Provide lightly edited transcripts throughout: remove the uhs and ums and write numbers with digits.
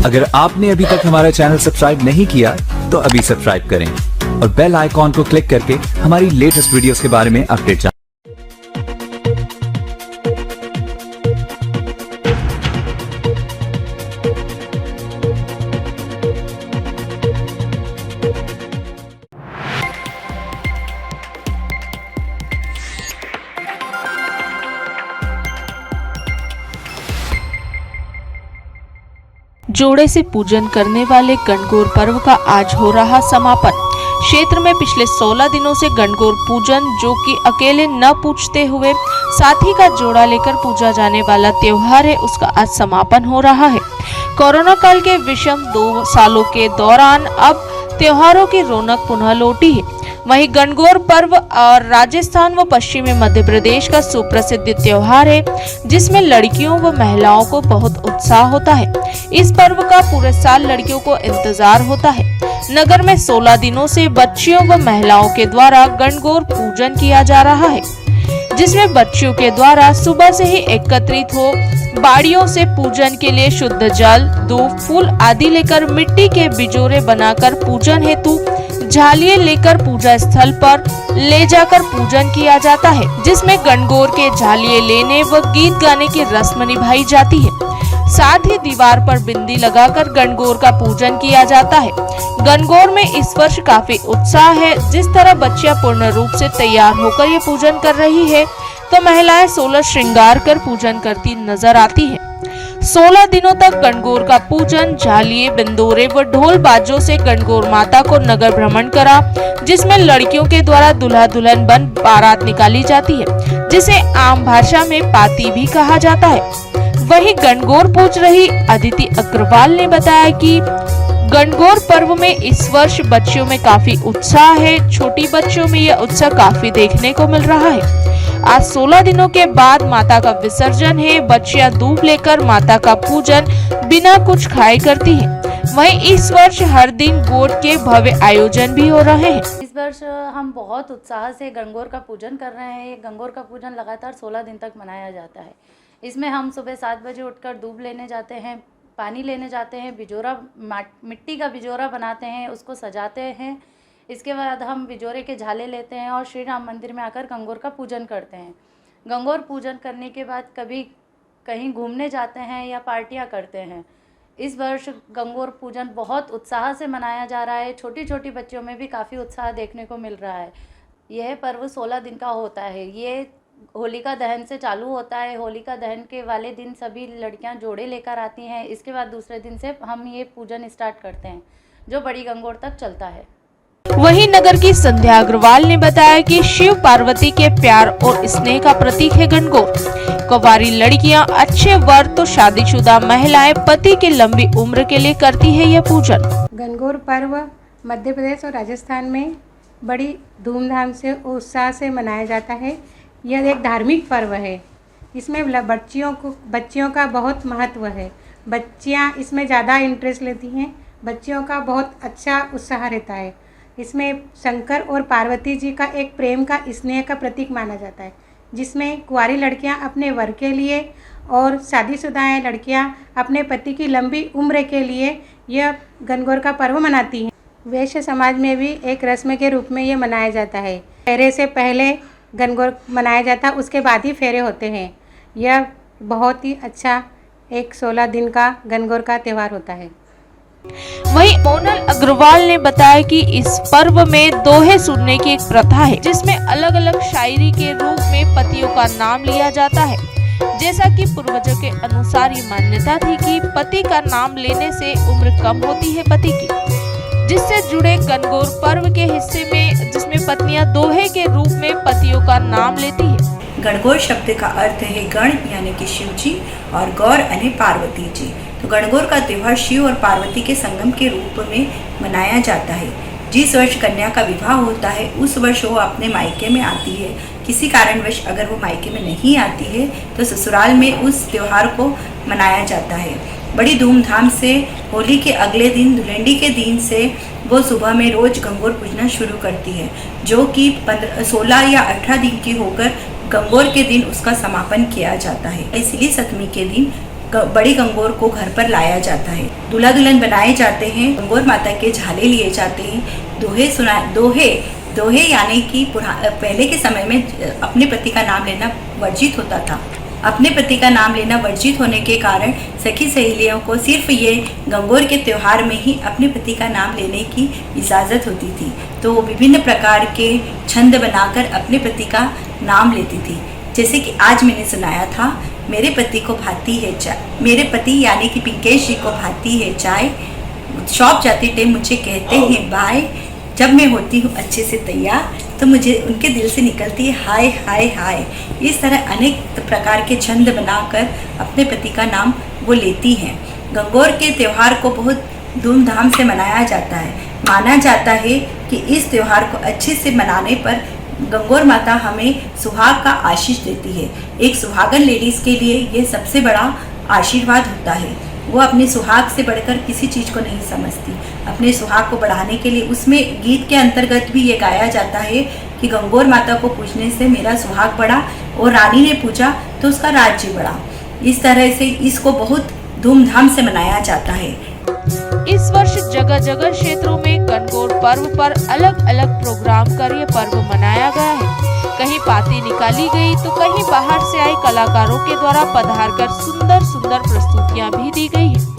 अगर आपने अभी तक हमारा चैनल सब्सक्राइब नहीं किया तो अभी सब्सक्राइब करें और बेल आइकॉन को क्लिक करके हमारी लेटेस्ट वीडियोस के बारे में अपडेट जानें। जोड़े से पूजन करने वाले गणगौर पर्व का आज हो रहा समापन। क्षेत्र में पिछले 16 दिनों से गणगौर पूजन, जो कि अकेले न पूजते हुए साथी का जोड़ा लेकर पूजा जाने वाला त्योहार है, उसका आज समापन हो रहा है। कोरोना काल के विषम 2 सालों के दौरान अब त्योहारों की रौनक पुनः लौटी है। वहीं गणगौर पर्व और राजस्थान व पश्चिमी मध्य प्रदेश का सुप्रसिद्ध त्योहार है, जिसमें लड़कियों व महिलाओं को बहुत उत्साह होता है। इस पर्व का पूरे साल लड़कियों को इंतजार होता है। नगर में 16 दिनों से बच्चियों व महिलाओं के द्वारा गणगौर पूजन किया जा रहा है, जिसमें बच्चियों के द्वारा सुबह से ही एकत्रित हो बाड़ियों से पूजन के लिए शुद्ध जल, दूध, फूल आदि लेकर मिट्टी के बिजोरे बनाकर पूजन हेतु झालियां लेकर पूजा स्थल पर ले जाकर पूजन किया जाता है, जिसमें गणगौर के झालियां लेने व गीत गाने की रस्म निभाई जाती है। साथ ही दीवार पर बिंदी लगाकर गणगौर का पूजन किया जाता है। गणगौर में इस वर्ष काफी उत्साह है। जिस तरह बच्चियां पूर्ण रूप से तैयार होकर ये पूजन कर रही है, तो महिलाएं 16 श्रृंगार कर पूजन करती नजर आती है। 16 दिनों तक गणगौर का पूजन झालिये, बिंदोरे व ढोल बाजों से गणगौर माता को नगर भ्रमण करा, जिसमें लड़कियों के द्वारा दूल्हा दुल्हन बन बारात निकाली जाती है, जिसे आम भाषा में पाती भी कहा जाता है। वहीं गणगौर पूज रही अदिति अग्रवाल ने बताया कि गणगौर पर्व में इस वर्ष बच्चियों में काफी उत्साह है। छोटी बच्चियों में यह उत्साह काफी देखने को मिल रहा है। आज 16 दिनों के बाद माता का विसर्जन है। बच्चियां दूध लेकर माता का पूजन बिना कुछ खाए करती हैं। वहीं इस वर्ष हर दिन गोट के भव्य आयोजन भी हो रहे हैं। इस वर्ष हम बहुत उत्साह से गणगौर का पूजन कर रहे हैं। ये गणगौर का पूजन लगातार 16 दिन तक मनाया जाता है। इसमें हम सुबह 7 बजे उठकर दूध लेने जाते हैं, पानी लेने जाते हैं, बिजोरा मिट्टी का बिजोरा बनाते हैं, उसको सजाते हैं। इसके बाद हम बिजोरे के झाले लेते हैं और श्री राम मंदिर में आकर गणगौर का पूजन करते हैं। गणगौर पूजन करने के बाद कभी कहीं घूमने जाते हैं या पार्टियां करते हैं। इस वर्ष गणगौर पूजन बहुत उत्साह से मनाया जा रहा है। छोटी छोटी बच्चियों में भी काफ़ी उत्साह देखने को मिल रहा है। यह पर्व 16 दिन का होता है। ये होलिका दहन से चालू होता है। होलिका दहन के वाले दिन सभी लड़कियां जोड़े लेकर आती हैं। इसके बाद दूसरे दिन से हम ये पूजन स्टार्ट करते हैं, जो बड़ी गणगौर तक चलता है। वहीं नगर की संध्या अग्रवाल ने बताया कि शिव पार्वती के प्यार और स्नेह का प्रतीक है गणगौर। कुंवारी लड़कियां, अच्छे वर तो शादीशुदा महिलाएं पति की लंबी उम्र के लिए करती है यह पूजन। गणगौर पर्व मध्य प्रदेश और राजस्थान में बड़ी धूमधाम से उत्साह से मनाया जाता है। यह एक धार्मिक पर्व है। इसमें बच्चियों का बहुत महत्व है। बच्चियां इसमें ज़्यादा इंटरेस्ट लेती हैं। बच्चियों का बहुत अच्छा उत्साह रहता है। इसमें शंकर और पार्वती जी का एक प्रेम का, स्नेह का प्रतीक माना जाता है, जिसमें कुंवारी लड़कियां अपने वर के लिए और शादीशुदा लड़कियां अपने पति की लंबी उम्र के लिए यह गणगौर का पर्व मनाती हैं। वैश्य समाज में भी एक रस्म के रूप में ये मनाया जाता है। फेरे से पहले गणगौर मनाया जाता है, उसके बाद ही फेरे होते हैं। यह बहुत ही अच्छा एक 16 दिन का गणगौर का त्यौहार होता है। वहीं मोनल अग्रवाल ने बताया कि इस पर्व में दोहे सुनने की एक प्रथा है, जिसमें अलग अलग शायरी के रूप में पतियों का नाम लिया जाता है। जैसा कि पूर्वजों के अनुसार ये मान्यता थी कि पति का नाम लेने से उम्र कम होती है पति की, जिससे जुड़े गणगौर पर्व के हिस्से में, जिसमें पत्नियां दोहे के रूप में पतियों का नाम लेती है। गणगौर शब्द का अर्थ है गण यानी कि शिव जी और गौर यानी पार्वती जी। तो गणगौर का त्यौहार शिव और पार्वती के संगम के रूप में मनाया जाता है। जिस वर्ष कन्या का विवाह होता है उस वर्ष वो अपने मायके में आती है। किसी कारणवश अगर वो मायके में नहीं आती है तो ससुराल में उस त्यौहार को मनाया जाता है बड़ी धूमधाम से। होली के अगले दिन, धुलेंडी के दिन से वो सुबह में रोज गणगौर पूजना शुरू करती है, जो कि 16 या 18 दिन की होकर गणगौर के दिन उसका समापन किया जाता है। इसलिए सप्तमी के दिन बड़ी गंगोर को घर पर लाया जाता है। दूल्हा दुल्हन बनाए जाते हैं, गंगोर माता के झाले लिए जाते हैं, दोहे यानी कि पहले के समय में अपने पति का नाम लेना वर्जित होता था। अपने पति का नाम लेना वर्जित होने के कारण सखी सहेलियों को सिर्फ ये गंगोर के त्यौहार में ही अपने पति का नाम लेने की इजाज़त होती थी। तो वो विभिन्न प्रकार के छंद बनाकर अपने पति का नाम लेती थी। जैसे कि आज मैंने सुनाया था, मेरे पति को भाती है चाय, मेरे पति यानी कि पिंकेश जी को भाती है चाय, शॉप जाते टाइम मुझे कहते हैं बाय, जब मैं होती हूँ अच्छे से तैयार तो मुझे उनके दिल से निकलती है हाय हाय हाय। इस तरह अनेक प्रकार के छंद बनाकर अपने पति का नाम वो लेती हैं। गंगोर के त्यौहार को बहुत धूमधाम से मनाया जाता है। माना जाता है कि इस त्यौहार को अच्छे से मनाने पर गंगोर माता हमें सुहाग का आशीष देती है। एक सुहागन लेडीज़ के लिए ये सबसे बड़ा आशीर्वाद होता है। वो अपने सुहाग से बढ़कर किसी चीज़ को नहीं समझती। अपने सुहाग को बढ़ाने के लिए उसमें गीत के अंतर्गत भी ये गाया जाता है कि गंगोर माता को पूजने से मेरा सुहाग बढ़ा और रानी ने पूजा तो उसका राज्य बढ़ा। इस तरह से इसको बहुत धूमधाम से मनाया जाता है। इस वर्ष जगह जगह क्षेत्रों में गणगौर पर्व पर अलग अलग प्रोग्राम कर यह पर्व मनाया गया है। कहीं पाती निकाली गई तो कहीं बाहर से आए कलाकारों के द्वारा पधार कर सुंदर सुंदर प्रस्तुतियां भी दी गई है।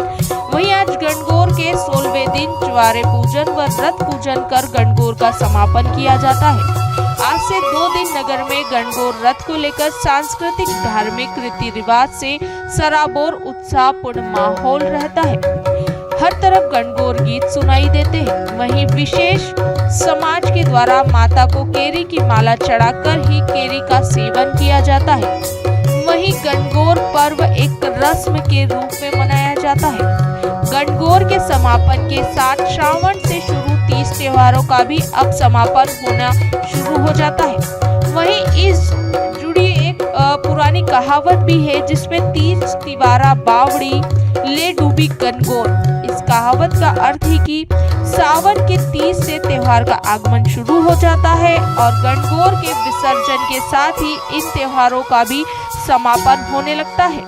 वहीं आज गणगौर के 16वें दिन चुवारे पूजन व रथ पूजन कर गणगौर का समापन किया जाता है। आज से 2 दिन नगर में गणगौर रथ को लेकर सांस्कृतिक धार्मिक रीति रिवाज से सराबोर उत्साहपूर्ण माहौल रहता है। हर तरफ गणगौर गीत सुनाई देते हैं। वहीं विशेष समाज के द्वारा माता को केरी की माला चढ़ाकर ही केरी का सेवन किया जाता है। वहीं गणगौर पर्व एक रस्म के रूप में मनाया जाता है। गणगौर के समापन के साथ श्रावण से शुरू 30 त्योहारों का भी अब समापन होना शुरू हो जाता है। वहीं इस जुड़ी एक पुरानी कहावत भी है जिसमें 30 तिवारा बावड़ी ले डूबी गणगौर। इस कहावत का अर्थ है कि सावन के 30 से त्योहार का आगमन शुरू हो जाता है और गणगौर के विसर्जन के साथ ही इन त्योहारों का भी समापन होने लगता है।